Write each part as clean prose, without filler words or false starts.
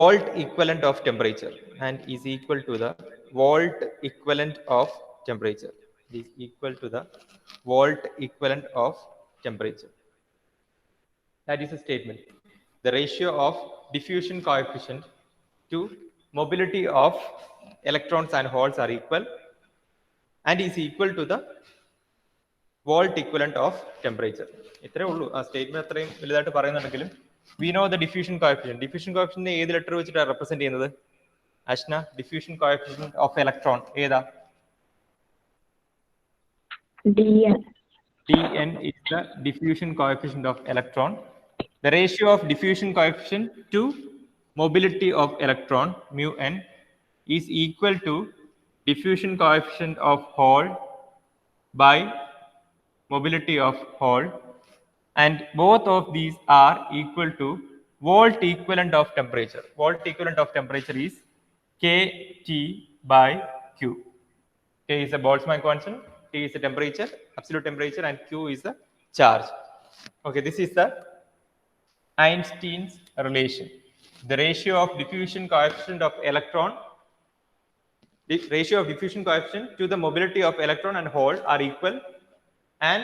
volt equivalent of temperature and is equal to the volt equivalent of temperature. It is equal to the volt equivalent of temperature. That is a statement. The ratio of diffusion coefficient to mobility of electrons and holes are equal and is equal to the volt equivalent of temperature. ഇത്രേ ഉള്ളൂ. ആ statement അത്രയും വലുതായിട്ട് പറയുന്നുണ്ടെങ്കിലും we know the diffusion coefficient. Diffusion coefficient ഏത് letter വെച്ചിട്ടാണ് represent ചെയ്യുന്നത്? Ashnah, diffusion coefficient of electron ഏതാ? dn. dn is the diffusion coefficient of electron. The ratio of diffusion coefficient to mobility of electron mu n is equal to diffusion coefficient of hole by mobility of hole, and both of these are equal to volt equivalent of temperature. Volt equivalent of temperature is kT by Q. K is a Boltzmann constant, T is the temperature, absolute temperature, and Q is the charge. Okay, this is the Einstein's relation. The ratio of diffusion coefficient of electron, the ratio of diffusion coefficient to the mobility of electron and hole are equal, and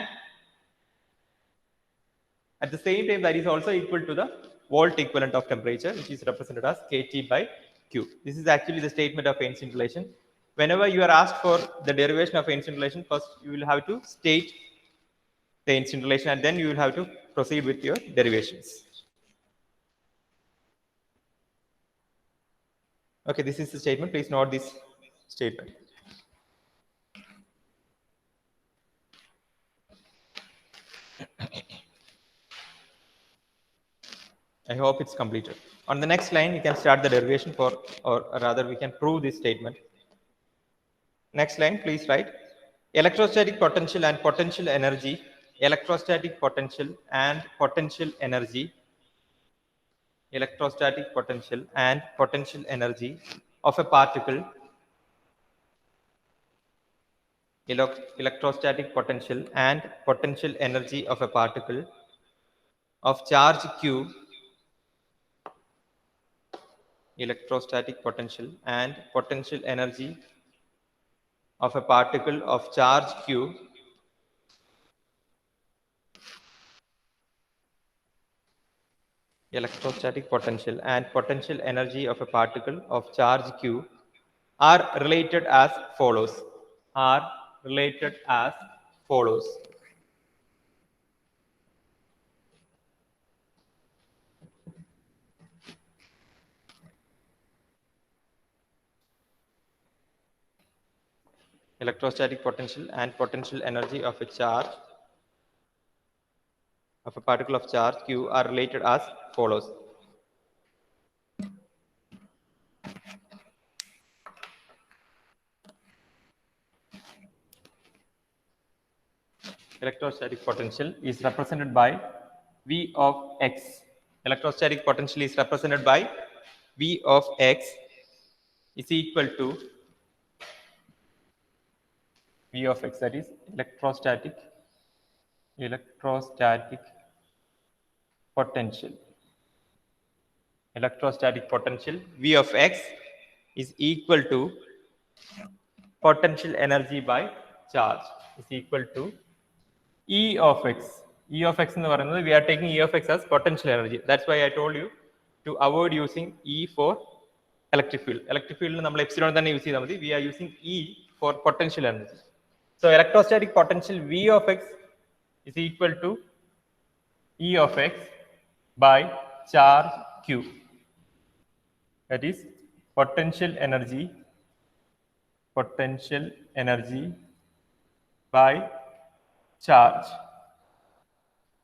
at the same time that is also equal to the volt equivalent of temperature, which is represented as kT by Q. This is actually the statement of Einstein's relation. Whenever you are asked for the derivation of Einstein's relation, first you will have to state the Einstein relation and then you will have to proceed with your derivations. Okay, this is the statement. Please note this statement. I hope it's completed. On the next line, you can start the derivation for, or rather we can prove this statement. Next line, please write electrostatic potential and potential energy, electrostatic potential and potential energy, electrostatic potential and potential energy of a particle, electrostatic potential and potential energy of a particle of charge Q, electrostatic potential and potential energy of a particle of charge Q electrostatic potential and potential energy of a particle of charge Q are related as follows. Are related as follows. Electrostatic potential and potential energy of a charge of a particle of charge Q are related as follows. Electrostatic potential is represented by V of X. Electrostatic potential is represented by V of X is equal to V of X, that is electrostatic potential. Electrostatic potential V of X is equal to potential energy by charge is equal to E of X. E of X in the varana, we are taking E of X as potential energy. That's why I told you to avoid using E for electric field. Electric field we use we are using E for potential energy. So electrostatic potential V of X is equal to E of X by charge Q. That is potential energy by charge.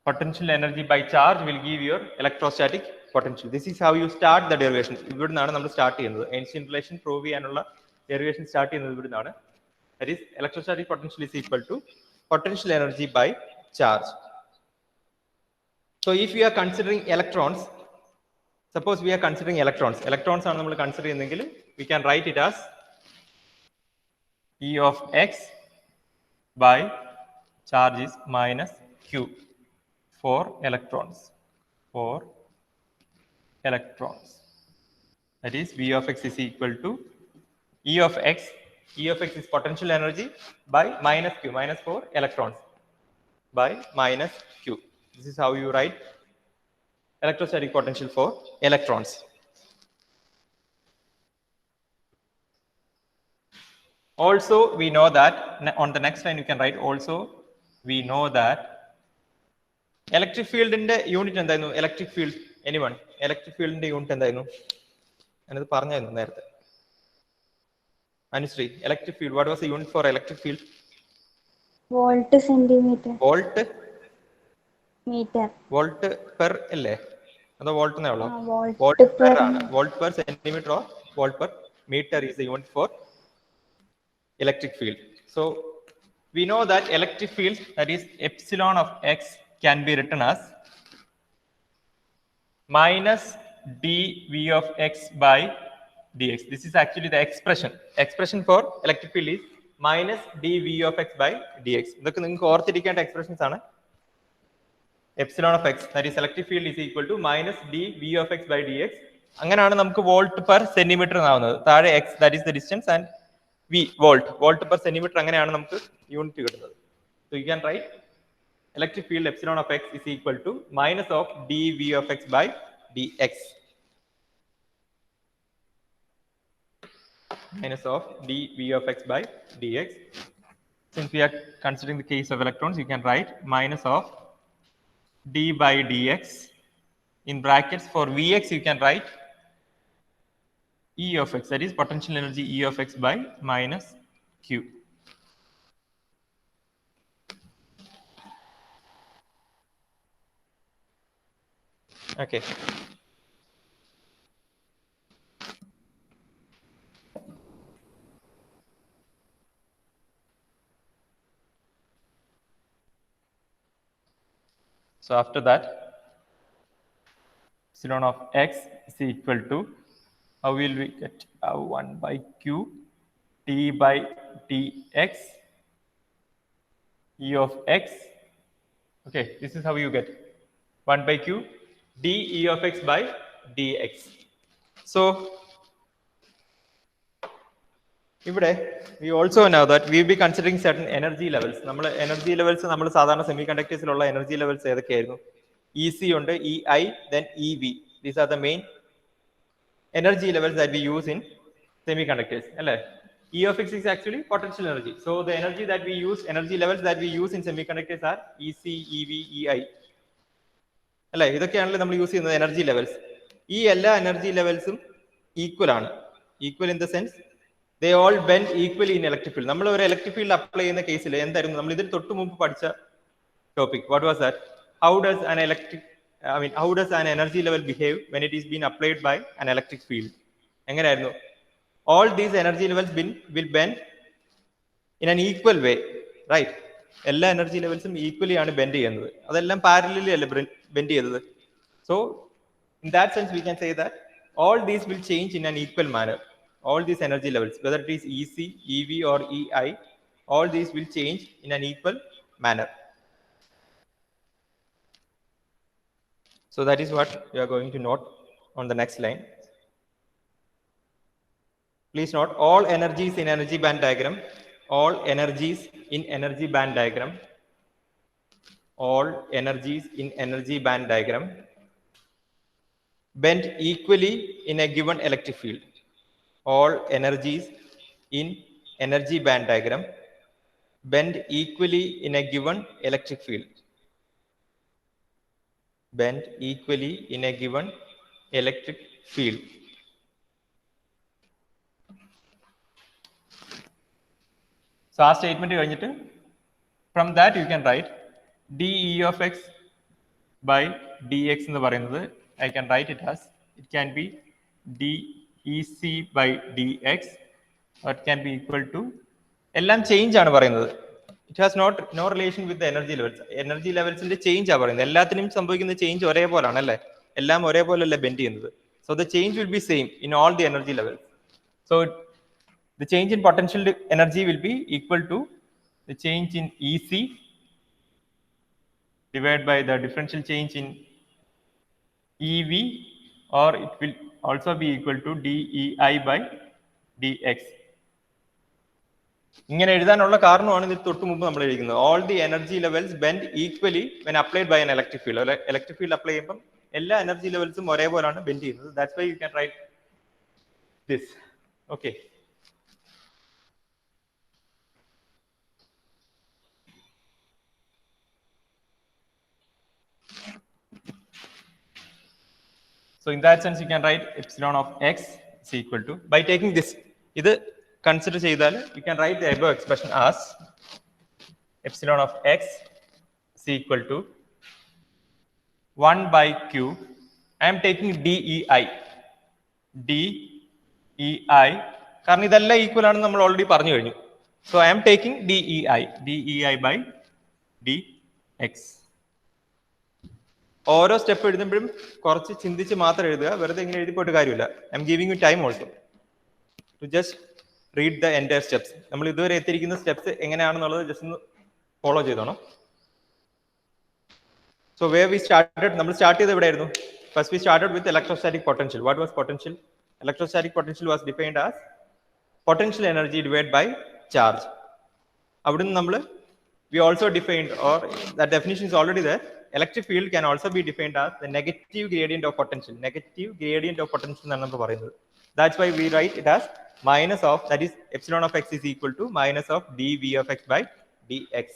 Potential energy by charge will give your electrostatic potential. This is how you start the derivation. ഇവിടുന്നാണ് നമ്മൾ start ചെയ്യുന്നത്. Einstein relation prove ചെയ്യാനുള്ള derivation start ചെയ്യുന്നത് ഇവിടുന്നാണ്. That is electrostatic potential is equal to potential energy by charge. So if we are considering electrons, suppose we are considering electrons ആണ് നമ്മൾ consider ചെയ്യുന്നതെങ്കിൽ we can write it as E of X by charge is minus Q for electrons. That is V of x is equal to E of x. E of x is potential energy by minus q, minus for electrons, by minus q. This is how you write electrostatic potential for electrons. Also, we know that on the next line you can write also we know that electric field in the unit എന്തായിരുന്നു? Electric field, anyone? Electric field in the unit എന്തായിരുന്നു? ഞാനത് പറഞ്ഞായിരുന്നു നേരത്തെ. Anushree, electric field, what was the unit for electric field? Volt centimeter. Volt Meter. Volt per അല്ലേ? അതോ volt എന്നേ ഉള്ളൂ? Volt per ആണ്. Volt per centimeter or volt per meter is the unit for electric field. So we know that electric field, that is epsilon of x, can be written as minus dv of x by dx. This is actually the expression. Expression for electric field is minus dv of x by dx. ഇതൊക്കെ നിങ്ങൾക്ക് ഓർത്തിരിക്കേണ്ട expressions ആണ്. Epsilon of x, that is electric field, is equal to minus dv of x by dx. അങ്ങനെയാണ് നമുക്ക് volt per centimetre ആവുന്നത്. താഴെ x, that is the distance, and v, volt per centimeter, അങ്ങനെയാണ് നമുക്ക് യൂണിറ്റ് കിട്ടുന്നത്. So you can write electric field epsilon of x is equal to minus of dv of x by dx. Minus of dv of x by dx. Since we are considering the case of electrons, you can write minus of d by dx. In brackets for Vx, you can write E of x, that is potential energy E of x by minus q. Okay. So after that, epsilon of x is equal to, how will we get 1 by q d by dx E of x. Okay, this is how you get 1 by q d E of x by dx. So ഇവിടെ we also know that we will be considering certain energy levels. നമ്മൾ energy levels നമ്മൾ സാധാരണ സെമികണ്ടക്ടേഴ്സിലുള്ള energy levels ഏതൊക്കെയായിരുന്നു? EC ഉണ്ട്, EI, then EV. These are the main energy levels that we use in semiconductors. അല്ലേ? E of x is actually potential energy. So the energy that we use, energy levels that we use in semiconductors are EC, EV, EI. അല്ലേ? ഇതൊക്കെയാണല്ലോ നമ്മൾ use ചെയ്യുന്നത് energy levels. ഈ എല്ലാ energy ലെവൽസും equal ആണ്. Equal in the sense they all bend equally in electric field. നമ്മൾ ഒരു electric field apply ചെയ്യുന്ന കേസിൽ എന്തായിരുന്നു നമ്മൾ ഇതിന് തൊട്ട് മുമ്പ് പഠിച്ച topic? What was that? how does an energy level behave when it is being applied by an electric field? എങ്ങനെയായിരുന്നു? all these energy levels will bend in an equal way, right? എല്ലാ എനർജി ലെവൽസും ഈക്വലി ആണ് bend ചെയ്യുന്നത്. അതെല്ലാം parallelly അല്ല bend ചെയ്തത്. so in that sense we can say that all these will change in an equal manner. All these energy levels, whether it is EC, EV or EI, all these will change in an equal manner. So that is what you are going to note on the next line. Please note all energies in energy band diagram, all energies in energy band diagram, all energies in energy band diagram bend equally in a given electric field. All energies in energy band diagram bend equally in a given electric field. Bend equally in a given electric field. So our statement കഴിഞ്ഞിട്ട് from that you can write dE of x by dx എന്ന് പറയുന്നത് I can write it as, it can be dEc by dx, or it can be equal to, എല്ലാം change ആണ് പറയുന്നത്. It has no relation with the energy levels. Energy ലെവൽസിന്റെ change ആണ് പറയുന്നത്. എല്ലാത്തിനും സംഭവിക്കുന്ന ചേഞ്ച് ഒരേപോലാണ് അല്ലേ? എല്ലാം ഒരേപോലല്ലേ ബെൻഡ് ചെയ്യുന്നത്. So the change will be same in all the energy levels. So the change in potential energy will be equal to the change in EC divided by the differential change in EV, or it will also be equal to dEI by dx. ഇങ്ങനെ എഴുതാനുള്ള കാരണമാണ് ഇത് തൊട്ട് മുമ്പ് നമ്മൾ എഴുതുന്നത്. All the energy levels bend equally when applied by an electric field. Electric field apply ചെയ്യുമ്പോൾ എല്ലാ എനർജി ലെവൽസും ഒരേപോലെയാണ് ബെൻഡ് ചെയ്യുന്നത്. That's why you can write this. Okay, so in that sense you can write epsilon of x is equal to, by taking this, ഇത് consider ചെയ്താൽ you can write the above expression as epsilon of x is equal to 1 by q. I am taking dEI കാരണം ഇതെല്ലാം equal ആണെന്ന് നമ്മൾ already പറഞ്ഞു കഴിഞ്ഞു. So I am taking dEI by dx. ഓരോ step എഴുതുമ്പോഴും കുറച്ച് ചിന്തിച്ച് മാത്രം എഴുതുക, വെറുതെ ഇങ്ങനെ എഴുതി പോയിട്ട് കാര്യമില്ല. I am giving you time also to just read the entire steps. നമ്മൾ ഇതുവരെ എത്തിയിരിക്കുന്ന സ്റ്റെപ്സ് എങ്ങനെയാണെന്നുള്ളത് ജസ്റ്റ് ഒന്ന് ഫോളോ ചെയ്തോണം. സോ വേർ വി സ്റ്റാർട്ടഡ്, നമ്മൾ സ്റ്റാർട്ട് ചെയ്ത് എവിടെയായിരുന്നു? First we started with electrostatic potential. What was potential? Electrostatic potential was defined as potential energy divide by charge. അവിടുന്ന് നമ്മൾ we also defined, or that definition is already there, electric field can also be defined as the negative gradient of potential. Negative gradient of potential എന്നാണ് നമ്മൾ പറയുന്നത്. That's why we write it as minus of, that is epsilon of x is equal to minus of dV of x by dx.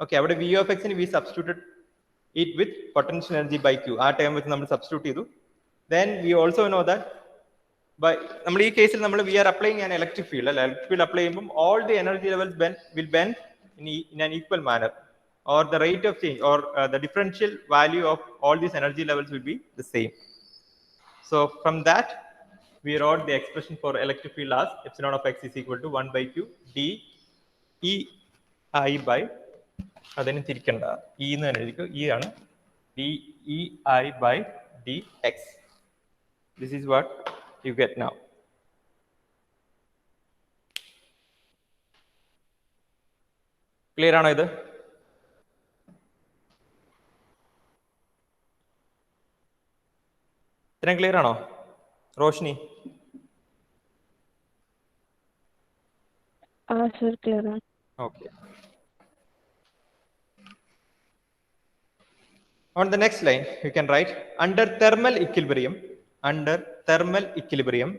Okay, അവിടെ v of x ന് we substituted it with potential energy by q. ആ term വെച്ച് നമ്മൾ substitute ചെയ്തു. Then we also know that by നമ്മൾ ഈ കേസിൽ നമ്മൾ we are applying an electric field. Electric field apply ചെയ്യുമ്പോൾ all the energy levels will bend in an equal manner, or the rate of change, or the differential value of all these energy levels will be the same. So from that we wrote the expression for electric field as epsilon of x is equal to 1 by q dEI by, അതിനെ തിരിക്കണ്ട, e എന്ന് തന്നെ എഴുതിക്കോ, e ആണ്, dEI by dx. This is what you get now. Clear ആണോ ഇത്? ഇത്രയും clear ആണോ Roshni? Okay. On the next line you can write under thermal equilibrium. Under thermal equilibrium,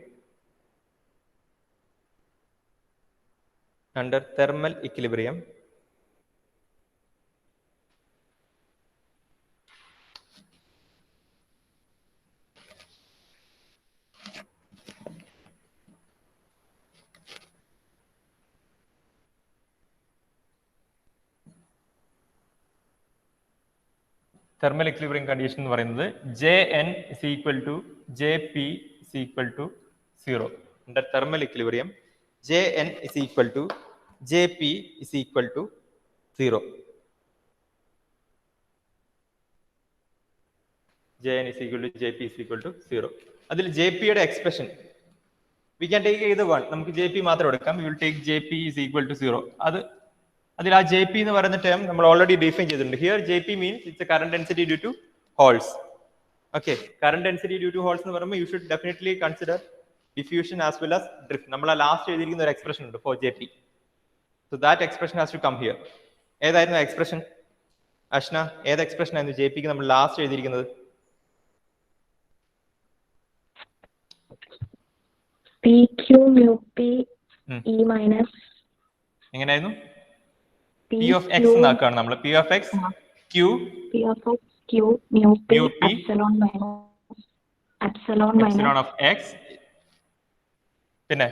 under thermal equilibrium, thermal equilibrium condition എന്ന് പറയുന്നത് Jn is equal to Jp is equal to 0. Under thermal equilibrium, Jn is equal to Jp is equal to 0. Jn is equal to Jp is equal to 0. അതിൽ Jp യുടെ expression we can take either one. നമുക്ക് Jp മാത്രം എടുക്കാം. We will take Jp is equal to 0. അതിൽ ആ Jp എന്ന് പറയുന്ന term നമ്മൾ ഓൾറെഡി ഡിഫൈൻ ചെയ്തിട്ടുണ്ട്. Here Jp means it's a current density due to holes. Okay, current density due to holes എന്ന് പറയുമ്പോൾ you should definitely consider diffusion as well as drift. നമ്മൾ ആ ലാസ്റ്റ് എഴുതിയിരിക്കുന്ന ഒരു എക്സ്പ്രഷൻ ഉണ്ട് for Jp. So that expression has to come here. ഏതായിരുന്നു expression Ashna? ഏത് expression ആയിരുന്നു Jpക്ക് നമ്മൾ ലാസ്റ്റ് എഴുതിയിരിക്കുന്നത്? PQ mu P E minus. എങ്ങനെയായിരുന്നു? P of x എന്നാക്കാണ് നമ്മൾ. P of x Q mu P epsilon of x. പിന്നെ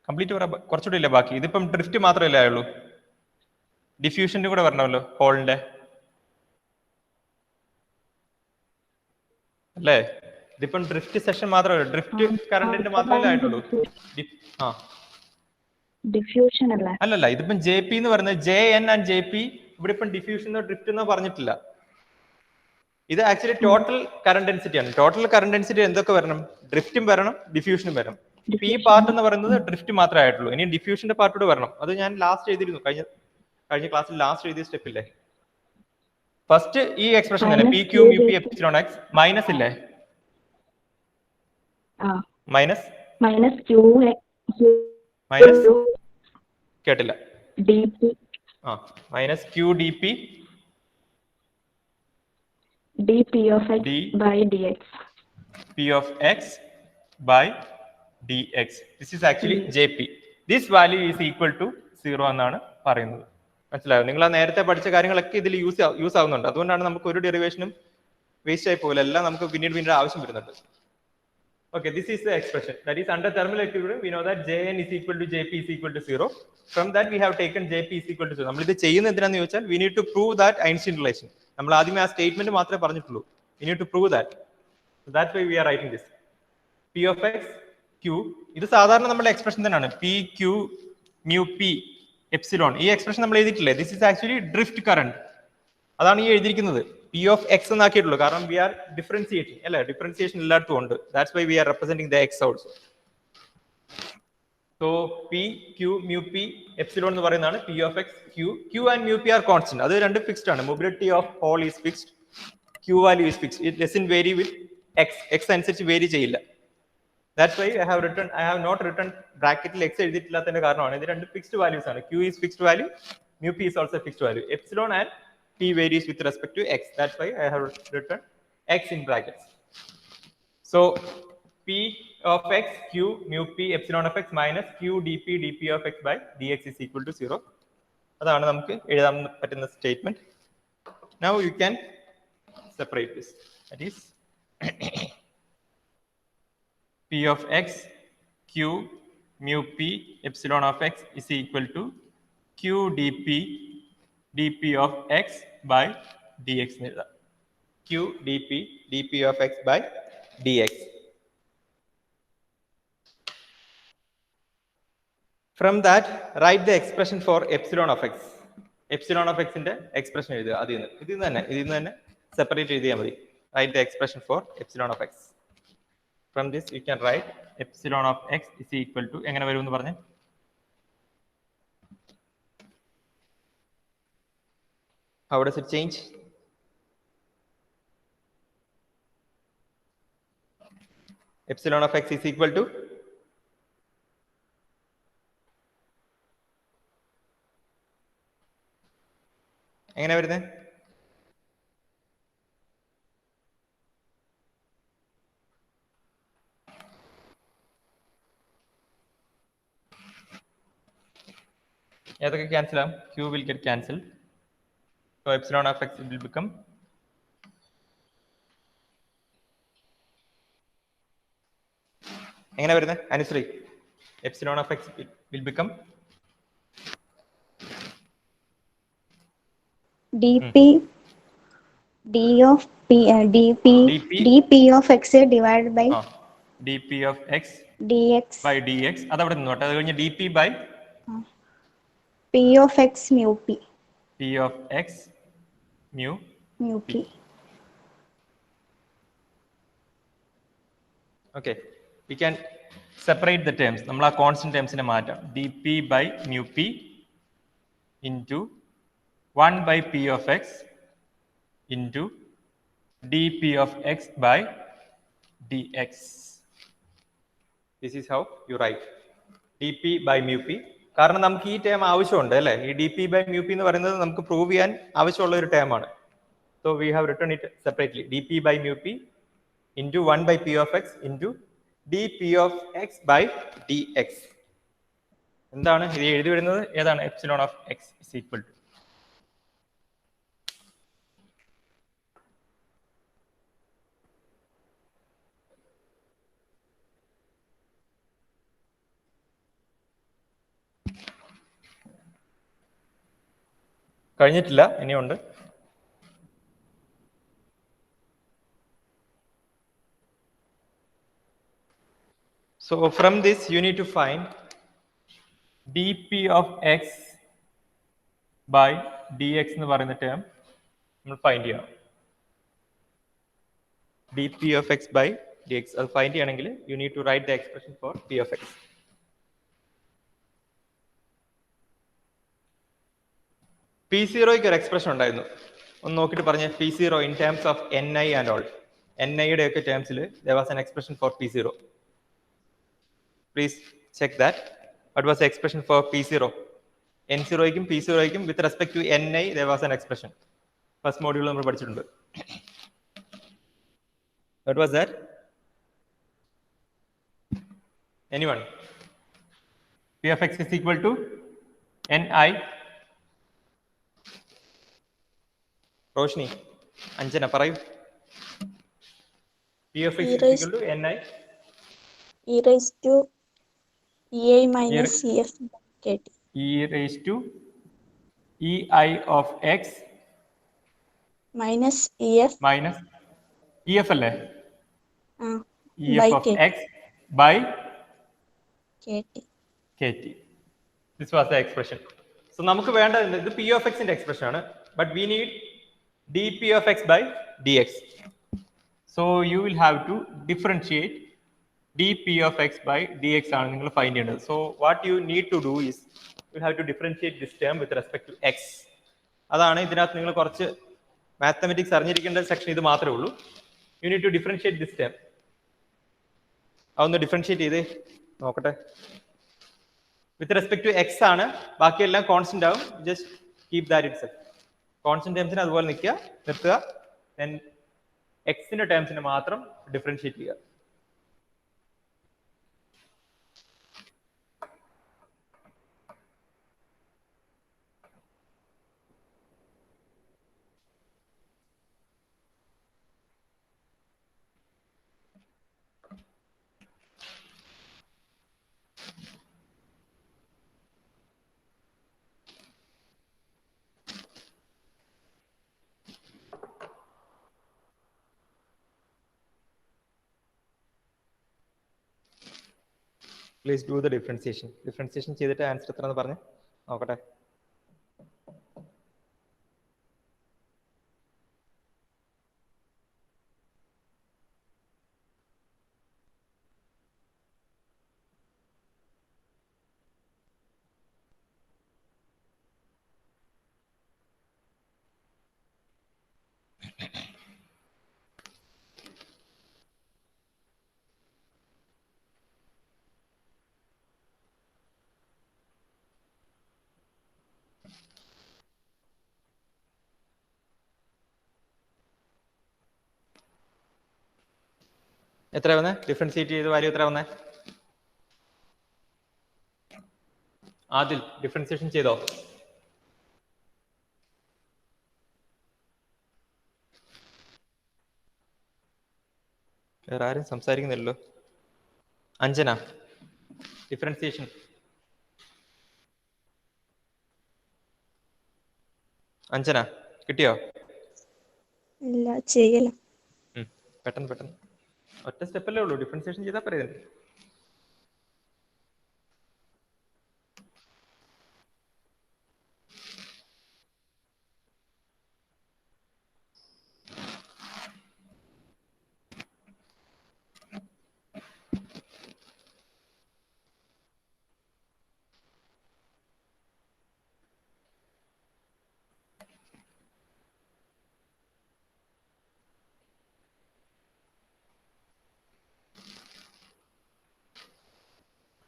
കംപ്ലീറ്റ് കുറച്ചുകൂടി ഇല്ലേ ബാക്കി? ഇതിപ്പം ഡ്രിഫ്റ്റ് മാത്രമല്ലേ ആയുള്ളൂ, ഡിഫ്യൂഷന്റെ കൂടെ വരണമല്ലോ ഹോളിന്റെ, അല്ലേ? ഇതിപ്പം ഡ്രിഫ്റ്റ് സെഷൻ മാത്രമല്ല, ഡ്രിഫ്റ്റ് കറണ്ടിന്റെ മാത്രമല്ലേ ആയിട്ടുള്ളൂ. ഡിഫ്യൂഷൻ അല്ലേ? അല്ലല്ല, ഇതിപ്പം Jp എന്ന് പറയുന്നത് Jn ആൻഡ് Jp ഇവിടെ ഇപ്പം ഡിഫ്യൂഷനോ ഡ്രിഫ്റ്റ് എന്നോ പറഞ്ഞിട്ടില്ല. ഇത് ആക്ച്വലി ടോട്ടൽ കറന്റ് ഡെൻസിറ്റി ആണ്. ടോട്ടൽ കറന്റ് ഡെൻസിറ്റി എന്തൊക്കെ വരണം? ഡ്രിഫ്റ്റും വരണം, ഡിഫ്യൂഷനും വരണം. ഈ പാർട്ട് എന്ന് പറയുന്നത് ഡ്രിഫ്റ്റ് മാത്രമേ ആയിട്ടുള്ളൂ. ഇനി ഡിഫ്യൂഷന്റെ പാർട്ടോട് വരണം. അത് ഞാൻ ലാസ്റ്റ് എഴുതിയിരുന്നു, കഴിഞ്ഞ ക്ലാസ്സിൽ ലാസ്റ്റ് എഴുതിയ സ്റ്റെപ്പില്ലേ. ഫസ്റ്റ് ഈ എക്സ്പ്രഷൻ തന്നെ PQ mu P epsilon x minus ഇല്ലേ, മൈനസ് മൈനസ് ക്യൂ മൈനസ് കേട്ടില്ല. D P minus Q D P D P of X by D X. P of X by D X. This is actually J P. This value is equal to 0 എന്നാണ് പറയുന്നത്. മനസ്സിലായോ? നിങ്ങൾ ആ നേരത്തെ പഠിച്ച കാര്യങ്ങളൊക്കെ ഇതിൽ യൂസ് ആവുന്നുണ്ട്. അതുകൊണ്ടാണ് നമുക്ക് ഒരു ഡെറിവേഷനും വേസ്റ്റ് ആയി പോകില്ല. എല്ലാം നമുക്ക് പിന്നീട് ആവശ്യം വരുന്നുണ്ട്. Okay, this is the expression. That is under thermal equilibrium. We know that Jn is equal to Jp is equal to 0. From that we have taken Jp is equal to 0. നമ്മൾ ഇത് ചെയ്യുന്നത് എന്തിനാന്ന് ചോദിച്ചാൽ we need to prove that Einstein relation. നമ്മൾ ആദ്യമേ ആ statement മാത്രമേ പറഞ്ഞിട്ടുള്ളൂ. We need to prove that. So that's why we are writing this. P of x q. ഇത് സാധാരണ നമ്മുടെ എക്സ്പ്രഷൻ തന്നെയാണ്. P q mu p epsilon. ഈ എക്സ്പ്രഷൻ നമ്മൾ എഴുതിയിട്ടില്ലേ? This is actually drift current. അതാണ് ഈ എഴുതിയിരിക്കുന്നത്. P of x എന്നാക്കിയിട്ടുള്ളൂ. കാരണം we are differentiating. അല്ലേ? ഡിഫറൻസിയേഷൻ എല്ലായിടത്തും ഉണ്ട്. That's why we are representing the x also. So P, Q, mu P, epsilon എന്ന് പറയുന്നതാണ് P of x, Q. Q and mu P are constant. അത് രണ്ട് fixed ആണ്. Mobility of hole is fixed. Q value is fixed. It doesn't vary with x. X അനുസരിച്ച് vary ചെയ്യില്ല. That's why I have not written ബ്രാക്കറ്റിൽ x എഴുതിയിട്ടില്ലാത്തതിന്റെ കാരണമാണ്. ഇത് രണ്ട് fixed values ആണ്. Q is fixed value. Mu P is also a fixed value. Epsilon and P varies with respect to x. That's why I have written x in brackets. So P of x q mu p epsilon of x minus q dp of x by dx is equal to 0. അതാണ് നമുക്ക് എഴുതാൻ പറ്റുന്ന statement. Now you can separate this. That is P of x q mu p epsilon of x is equal to q dp of x by dx. Q dp of x by dx. From that, write the expression for epsilon of x. Epsilon of x ന്റെ expression എഴുതുക. ഇതിൽ നിന്ന് തന്നെ separate എഴുതിയാൽ മതി. Write the expression for epsilon of x. From this you can write epsilon of x is equal to എങ്ങനെ വരും എന്ന് പറഞ്ഞേ? How does it change? Epsilon of x is equal to എങ്ങനെ വരുന്നത്? ഏതൊക്കെ ക്യാൻസൽ ആവും? Q will get cancelled. So epsilon of x will become എങ്ങനെ വരുന്നത്? Anusree, epsilon of x will become dp of x divided by dp of x dx by dx. അതവിടെ നിന്നോട്ടെ. അത് കഴിഞ്ഞ് dp by p of x mu p. P of x mu p. Okay, we can separate the terms. നമ്മൾ ആ constant ടേംസിനെ മാറ്റാം. dp by mu p into 1 by p of x into dp of x by dx. This is how you write dp by mu p. കാരണം നമുക്ക് ഈ term ആവശ്യമുണ്ട് അല്ലേ? ഈ dp by mu p എന്ന് പറയുന്നത് നമുക്ക് പ്രൂവ് ചെയ്യാൻ ആവശ്യമുള്ള ഒരു ടേം ആണ്. So we have written it separately. dp by mu p into 1 by p of x into dp of x by dx. എന്താണ് ഇത് എഴുതി വരുന്നത്? ഏതാണ്? epsilon of x is equal to കഴിഞ്ഞിട്ടില്ല, ഇനിയുണ്ട്. So from this you need to find dp of x by dx എന്ന് പറയുന്ന term നമ്മൾ ഫൈൻഡ് ചെയ്യണം. dp of x by dx അത് ഫൈൻഡ് ചെയ്യണമെങ്കിൽ you need to write the expression for p of x. P0ക്ക് ഒരു expression ഉണ്ടായിരുന്നു. ഒന്ന് നോക്കിയിട്ട് പറഞ്ഞ P0 in terms of ni and all. ni യുടെ ഒക്കെ ടേംസിൽ there was an expression for P0. Please check that. What was the expression for P0? N0 ക്കും P0 ക്കും with respect to Ni there was an expression. First module നമ്മൾ പഠിച്ചിട്ടുണ്ട്. What was that? Anyone? P of x is equal to Ni. Roshni, Anjana, പറയൂ. P of x is equal to Ni. E raised to Ei minus Ef by kt. E raised to Ei of x Minus Ef minus Ef അല്ലേ? Ef by of kt. x by kt. kt. This was the expression. So നമുക്ക് വേണ്ടത് ഇത് P of x ന്റെ expression ആണ്. But we need dP of x by dx. So you will have to differentiate dP of x by dx ആണ് നിങ്ങൾ find ചെയ്യേണ്ടത്. So what you need to do is you have to differentiate this term with respect to x. അതാണ് ഇതിനകത്ത് നിങ്ങൾ കുറച്ച് mathematics അറിഞ്ഞിരിക്കേണ്ട section ഇത് മാത്രമേ ഉള്ളൂ. You need to differentiate this term. അതൊന്ന് ഡിഫറൻഷിയേറ്റ് ചെയ്തേ നോക്കട്ടെ. വിത്ത് റെസ്പെക്ട് ടു എക്സ് ആണ്, ബാക്കിയെല്ലാം കോൺസ്റ്റന്റ് ആവും. Just keep that itself. Constant ടേംസിന് അതുപോലെ നിർത്തുക. ദെൻ എക്സിന്റെ ടേംസിന് മാത്രം ഡിഫറൻഷിയേറ്റ് ചെയ്യുക. Please do the differentiation. Differentiation ചെയ്തിട്ട് ആൻസർ എത്രയെന്ന് പറഞ്ഞ് നോക്കട്ടെ. എത്ര വന്നേ? ഡിഫറൻഷിയേറ്റ് ചെയ്ത വാല്യൂ എത്ര വന്നേ? ആദിൽ ഡിഫറൻഷിയേഷൻ ചെയ്തോ? വേറെ ആരും സംസാരിക്കുന്നില്ലല്ലോ. അഞ്ജന ഡിഫറൻഷിയേഷൻ അഞ്ജന കിട്ടിയോ? ഇല്ല, ചെയ്യല. പെട്ടെന്ന് ഒറ്റ സ്റ്റെപ്പല്ലേ ഉള്ളൂ. ഡിഫറൻഷിയേഷൻ ചെയ്താൽ പറയുന്നത്.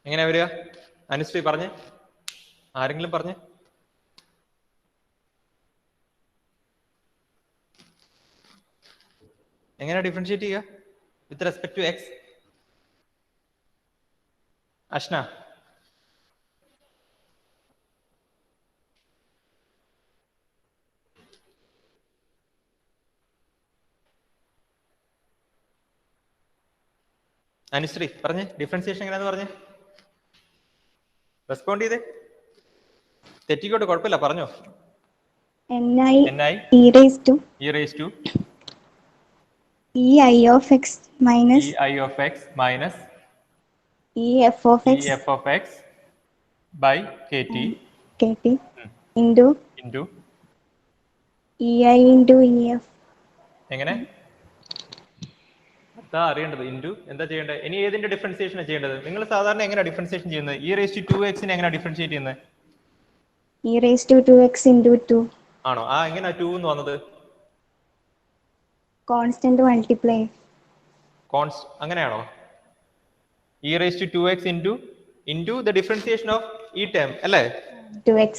എങ്ങനെയാ വരിക? അനുശ്രീ പറഞ്ഞേ, ആരെങ്കിലും പറഞ്ഞേ. എങ്ങനെയാ ഡിഫറൻഷിയേറ്റ് ചെയ്യുക with respect to X? Ashna Anushree പറഞ്ഞേ, ഡിഫറൻഷിയേഷൻ എങ്ങനെയാന്ന് പറഞ്ഞേ. റെസ്പോണ്ട് ചെയ്തേ. തെറ്റിക്കോട്ടെ, കുഴപ്പമില്ല, പറഞ്ഞോ. Ni e raised to Ei of x minus Ef of x by kt into Ei into Ef. എങ്ങനെ അതാ അറിയേണ്ടത്? ഇൻറ്റു എന്താ ചെയ്യേണ്ടത്? ഇനി ഏതിന്റെ ഡിഫറൻഷിയേഷൻ ചെയ്യേണ്ടത്? നിങ്ങൾ സാധാരണ എങ്ങനെയാണ് ഡിഫറൻഷിയേഷൻ ചെയ്യുന്നത്? e raised to 2x എങ്ങനെയാണ് ഡിഫറൻഷിയേറ്റ് ചെയ്യുന്നത്? E raised to 2x into 2. ആണോ? എങ്ങനെയാ 2 എന്ന് വന്നത്? Constant multiply. അങ്ങനെയാണോ? e raised to 2x into the differentiation of ഈ ടേം അല്ലേ? 2x.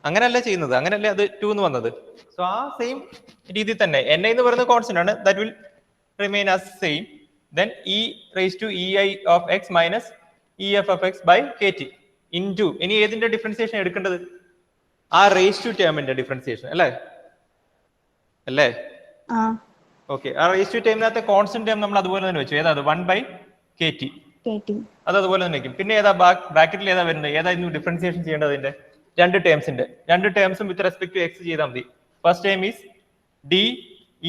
അങ്ങനെയല്ല ചെയ്യുന്നത്, അങ്ങനെയല്ലേ അത് 2 എന്ന് വന്നത്. സോ ആ സെയിം രീതി തന്നെ n എന്ന് പറയുന്നത് കോൺസ്റ്റന്റ് ആണ്, that will remain as same. Then e raised to ei of x minus ef of x by kt into ഇനി ഏതിന്റെ ഡിഫറൻസിയേഷൻ എടുക്കേണ്ടത്? ആ റേസ് ടു ടേമിന്റെ ഡിഫറൻസിയേഷൻ അല്ലേ? അല്ലേ? ഓക്കെ. ആ റേസ് ടു ടേമിനകത്തെ കോൺസ്റ്റന്റ് ടേം നമ്മൾ അതുപോലെ തന്നെ വെച്ചു. ഏതാ? 1/kt. അത് അതുപോലെ തന്നെ വെക്കും. പിന്നെ ഏതാ ബ്രാക്കറ്റിൽ ഏതാ വരുന്നത്? ഏതായിരുന്നു ഡിഫറൻസിയേഷൻ ചെയ്യേണ്ടത്? അതിന്റെ രണ്ട് ടേംസും വിത്ത് റെസ്പെക്ട് ടു എക്സ് ചെയ്താൽ മതി. First term is D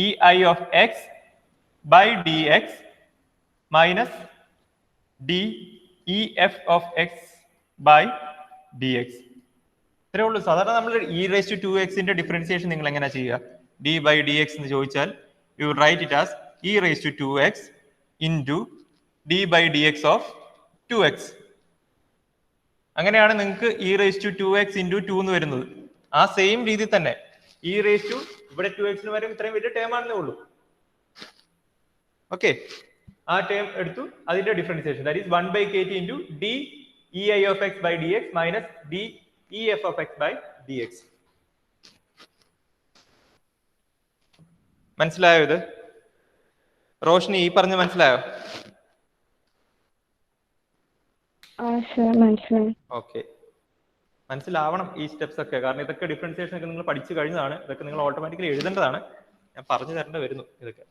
E I of X by D X minus D E F of X by D X. ഇത്രേ ഉള്ളൂ. സാധാരണ നമ്മൾ E raise to 2x differentiation നിങ്ങൾ എങ്ങനെ ചെയ്യുക? ഡി ബൈ ഡി എക്സ് എന്ന് ചോദിച്ചാൽ you write it as E raise to 2x into D by D X of 2x. അങ്ങനെയാണ് നിങ്ങൾക്ക് E raise to 2x into 2 എന്ന് വരുന്നത്. ആ സെയിം രീതി തന്നെ ഇ റേസ് ടു ഇവിടെ 2x വരെ ഇത്രയും വലിയ ടേം ആണെന്നേ ഉള്ളൂ. ഓക്കെ, ആ ടേം എടുത്തു, അതിന്റെ differentiation that is 1/kt into D E I of X by D X minus D E F of X by D X. മനസ്സിലായോ ഇത്? റോഷ്നി ഈ പറഞ്ഞ മനസ്സിലായോ? ഓക്കെ, മനസ്സിലാവണം ഈ സ്റ്റെപ്സ് ഒക്കെ, കാരണം ഇതൊക്കെ ഡിഫറൻസിയേഷൻ ഒക്കെ നിങ്ങൾ പഠിച്ചു കഴിഞ്ഞതാണ്. ഇതൊക്കെ നിങ്ങൾ ഓട്ടോമാറ്റിക്കലി എഴുതേണ്ടതാണ്. ഞാൻ പറഞ്ഞു തരേണ്ട വരുന്നു ഇതൊക്കെ.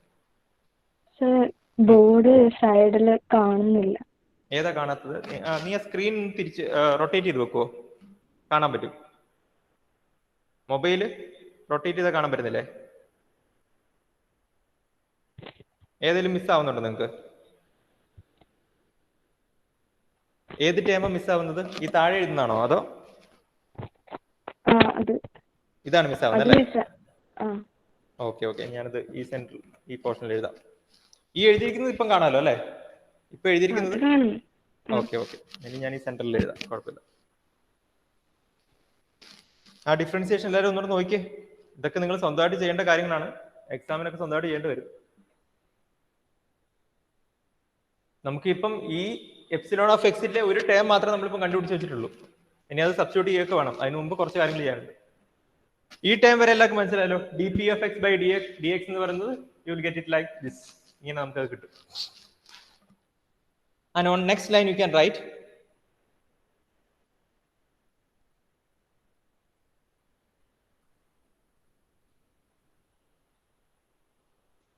ബോർഡ് സൈഡിൽ കാണുന്നില്ല. ഏതാ കാണാത്തത്? നീ ആ സ്ക്രീൻ തിരിച്ച് റൊട്ടേറ്റ് ചെയ്ത് വെക്കുവോ? കാണാൻ പറ്റും. മൊബൈല് റൊട്ടേറ്റ് ചെയ്താൽ കാണാൻ പറ്റുന്നില്ലേ? ഏതെങ്കിലും മിസ് ആവുന്നുണ്ടോ നിങ്ങൾക്ക്? ഏത് ടേമാ മിസ് ആവുന്നത്? ഈ താഴെ എഴുതുന്നതാണോ അതോ ഇതാണ് മിസ് ആവുന്നത് അല്ലേ? ഓക്കെ ഓക്കെ, ഞാനത് ഈ സെന്ററിൽ ഈ പോർഷനിൽ എഴുതാം. ഈ എഴുതിയിരിക്കുന്നത് ഇപ്പം കാണാമല്ലോ അല്ലേ? ഇപ്പൊ എഴുതിയിരിക്കുന്നത് ഓക്കെ ഓക്കെ, ഇനി ഞാൻ ഈ സെന്ററിൽ എഴുതാം, കുഴപ്പമില്ല. ആ ഡിഫറൻസിയേഷൻ എല്ലാവരും ഒന്നുകൂടെ നോക്കിയേ. ഇതൊക്കെ നിങ്ങൾ സ്വന്തമായിട്ട് ചെയ്യേണ്ട കാര്യങ്ങളാണ്. എക്സാമിനൊക്കെ സ്വന്തമായിട്ട് ചെയ്യേണ്ടി വരും. നമുക്കിപ്പം ഈ എപ്സിലോൺ ഓഫ് എക്സിന്റെ ഒരു ടേം മാത്രമേ നമ്മളിപ്പം കണ്ടുപിടിച്ച് വെച്ചിട്ടുള്ളൂ. ഇനി അത് സബ്സ്റ്റിറ്റ്യൂട്ട് ചെയ്യുകയൊക്കെ വേണം. അതിന് മുമ്പ് കുറച്ച് കാര്യങ്ങൾ ചെയ്യാനുണ്ട്. ഈ ടേം വരെ എല്ലാവർക്കും മനസ്സിലായല്ലോ. D P of X by D X എന്ന് പറയുന്നത് you will get it like this. ഇങ്ങനെ നമുക്കത് കിട്ടും. And on next line you can write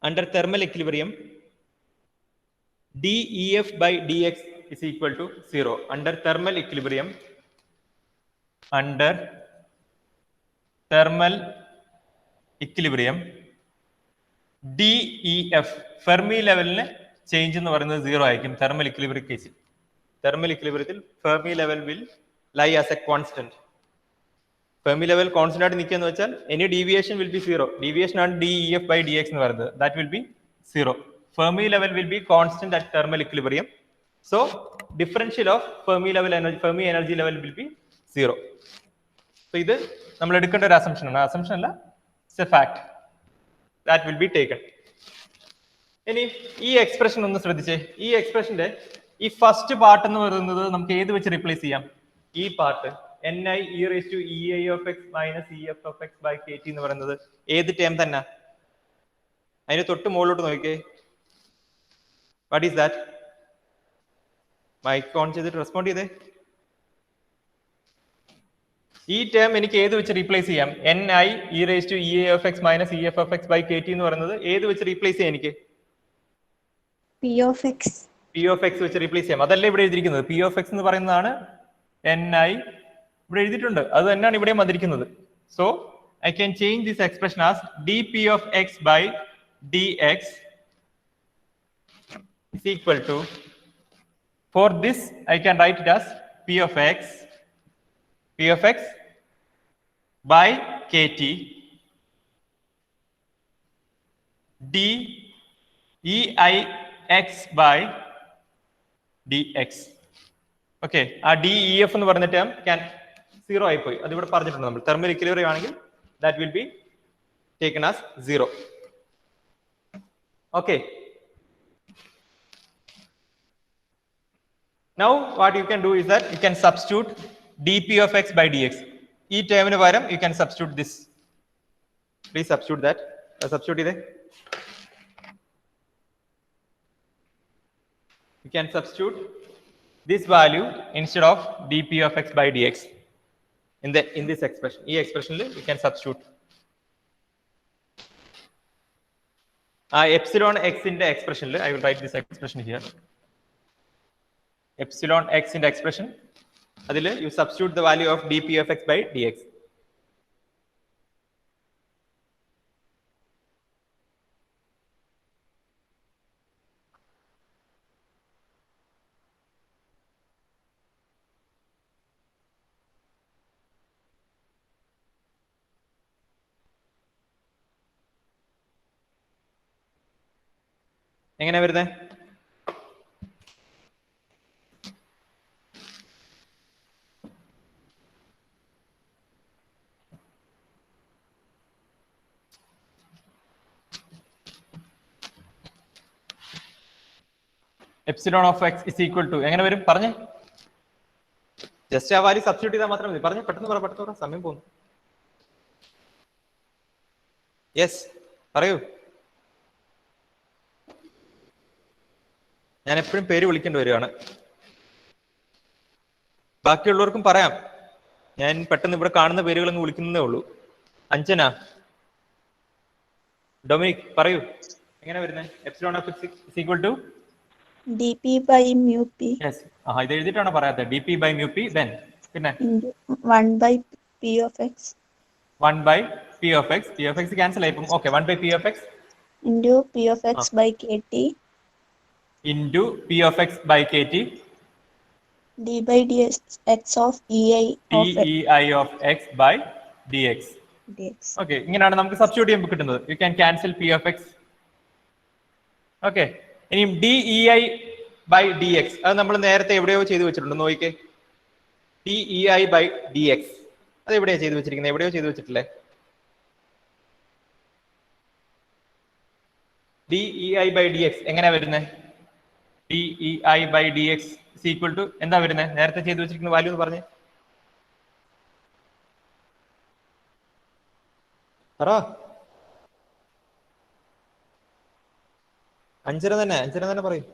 under thermal equilibrium dEf by dx is equal to 0. Under thermal equilibrium DEF Fermi ലെവലിന് change എന്ന് പറയുന്നത് 0 ആയിരിക്കും thermal equilibrium കേസിൽ. തെർമൽ ഇക്വിലിബ്രിയത്തിൽ Fermi level will lie as a constant. Fermi level constant ആയിട്ട് നിൽക്കുക എന്ന് വെച്ചാൽ any deviation will be 0. Deviation ആണ് DEF by dx എന്ന് പറയുന്നത്. That will be 0. Fermi level will be constant at thermal equilibrium. So differential of Fermi energy level will be 0. So ഇത് നമ്മൾ എടുക്കേണ്ട ഒരു assumption ആണ്. Assumption അല്ല, it's a fact that will be taken. ഇനി ഈ എക്സ്പ്രഷൻ ഒന്ന് ശ്രദ്ധിച്ചേ. ഈ എക്സ്പ്രഷന്റെ ഈ ഫസ്റ്റ് പാർട്ട് എന്ന് പറയുന്നത് നമുക്ക് ഏത് വെച്ച് റീപ്ലേസ് ചെയ്യാം? ഈ part ni e raised to ei of x minus ef of x by kt എന്ന് പറയുന്നത് ഏത് ടേം തന്നെ? അതിന് തൊട്ട് മുകളിലോട്ട് നോക്കിയേ. What is that? Mic on ചെയ്തിട്ട് റെസ്പോണ്ട് ചെയ്തേ. ഈ ടേം എനിക്ക് ഏത് വെച്ച് റീപ്ലേസ് ചെയ്യാം? ni e raised to ei of x minus ef of x by kt എന്ന് പറയുന്നത് ഏത് വെച്ച് റീപ്ലേസ് ചെയ്യാം? എനിക്ക് p of x വെച്ച് റീപ്ലേസ് ചെയ്യാം. അതല്ലേ ഇവിടെ എഴുതിയിരിക്കുന്നത്. p of x എന്ന് പറയുന്നതാണ് ni. ഇവിടെ എഴുതിയിട്ടുണ്ട്, അത് തന്നെയാണ് ഇവിടെ വന്നിരിക്കുന്നത്. So I can change this expression as dp of x by dx is equal to, for this I can write it as p of x by kt dEix by dx. Okay, ആ DEF എന്ന് പറഞ്ഞ term can 0 ആയിപ്പോയി. അത് ഇവിടെ പറഞ്ഞിട്ടുണ്ട് നമ്മൾ. Thermal equilibrium ആണെങ്കിൽ that will be taken as 0. Okay. Now what you can do is that you can substitute dp of x by dx. ഈ ടേമിന് പകരം you can substitute this. Please substitute that. Substitute ചെയ്തേ. You can substitute this value instead of dp of x by dx in this expression. ഈ expressionൽ you can substitute. Epsilon x in the expression, I will write this expression here. Epsilon x in the expression, adile you substitute the value of dp of x by dx. എങ്ങനെ വരുന്നത്? Epsilon of X is equal to എങ്ങനെ വരും പറഞ്ഞേ? Just ആ value substitute ചെയ്താൽ മാത്രം മതി. പറഞ്ഞേ, പെട്ടെന്ന് പറ, സമയം പോകുന്നു. യെസ് പറയൂ. ഞാൻ എപ്പോഴും പേര് വിളിക്കേണ്ടി വരികയാണ്. ബാക്കിയുള്ളവർക്കും പറയാം, ഞാൻ പെട്ടെന്ന് ഇവിടെ കാണുന്ന പേരുകൾ അങ്ങ് വിളിക്കുന്നതേ ഉള്ളൂ. അഞ്ജന, ഡൊമിനിക് പറയൂ, എങ്ങനെ വരുന്നത്? Epsilon of X is equal to dp by mu p. Yes, ഇത് എഴുതിയിട്ടാണോ പറയാത്തത്? dp by mu p, then പിന്നെ 1 by p of x. 1 by p of x. p of x cancel ആയി. Okay, 1 by p of x into p of x by kt into p of x by kt d by dx of ei of dei of x by dx. dx. Okay, ഇങ്ങനെയാണ് നമുക്ക് substitute ചെയ്യുമ്പോൾ കിട്ടുന്നത്. You can cancel p of x. Okay, ഇനി dei by dx അത് നമ്മൾ നേരത്തെ എവിടെയോ ചെയ്തു വെച്ചിട്ടുണ്ട്. നോക്കിക്കേ, dei by dx അത് എവിടെയാ ചെയ്തു വെച്ചിരിക്കുന്നത്? എവിടെയോ ചെയ്തു വെച്ചിട്ടില്ലേ? dei by dx എങ്ങനെയാ വരുന്നത്? dei by dx is equal to എന്താ വരുന്നത്? നേരത്തെ ചെയ്തു വെച്ചിരിക്കുന്ന വാല്യൂ എന്ന് പറഞ്ഞേ. പറ. അഞ്ചര തന്നെ പറയും.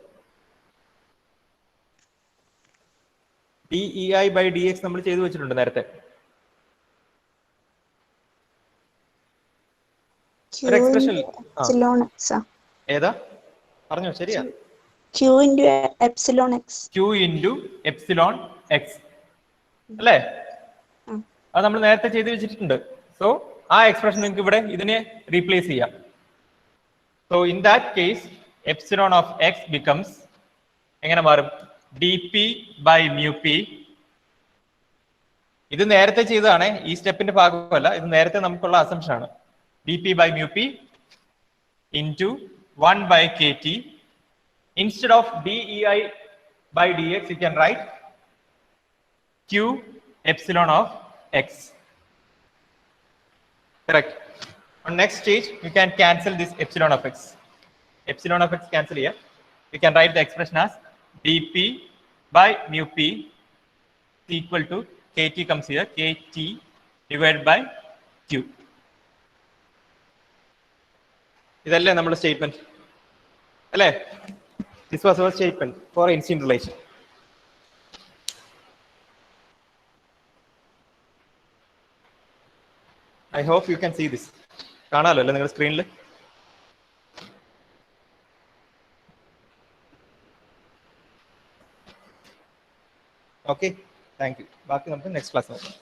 dei by dx നമ്മൾ ചെയ്തു വെച്ചിട്ടുണ്ട് നേരത്തെ. ഒരു എക്സ്പ്രഷൻ ഏതാ പറഞ്ഞോ? ശരിയാ, q into epsilon x. q into epsilon x അല്ലേ? അത് നമ്മൾ നേരത്തെ ചെയ്തു വെച്ചിട്ടുണ്ട്. സോ ആ എക്സ്പ്രഷൻ നിങ്ങൾക്ക് ഇവിടെ ഇതിനെ റീപ്ലേസ് ചെയ്യാം. So in that case epsilon of x becomes എങ്ങനെ മാറും? dp by mu p. ഇത് നേരത്തെ ചെയ്തതാണ്, ഈ സ്റ്റെപ്പിന്റെ ഭാഗമല്ല, ഇത് നേരത്തെ നമുക്കുള്ള അസംപ്ഷൻ ആണ്. dp by mu p into 1 by kt. Instead of dei by dx, you can write q epsilon of x. Correct. On next stage, you can cancel this epsilon of x. Epsilon of x cancel here. You can write the expression as dp by mu p is equal to kt comes here, kt divided by q. ഇതല്ലേ നമ്മുടെ statement അല്ലേ? This was our statement for Einstein relation. I hope you can see this. കാണാലോ അല്ലേ നിങ്ങളുടെ സ്ക്രീനിൽ? Okay, thank you. ബാക്കി നമുക്ക് next class നോക്കാം.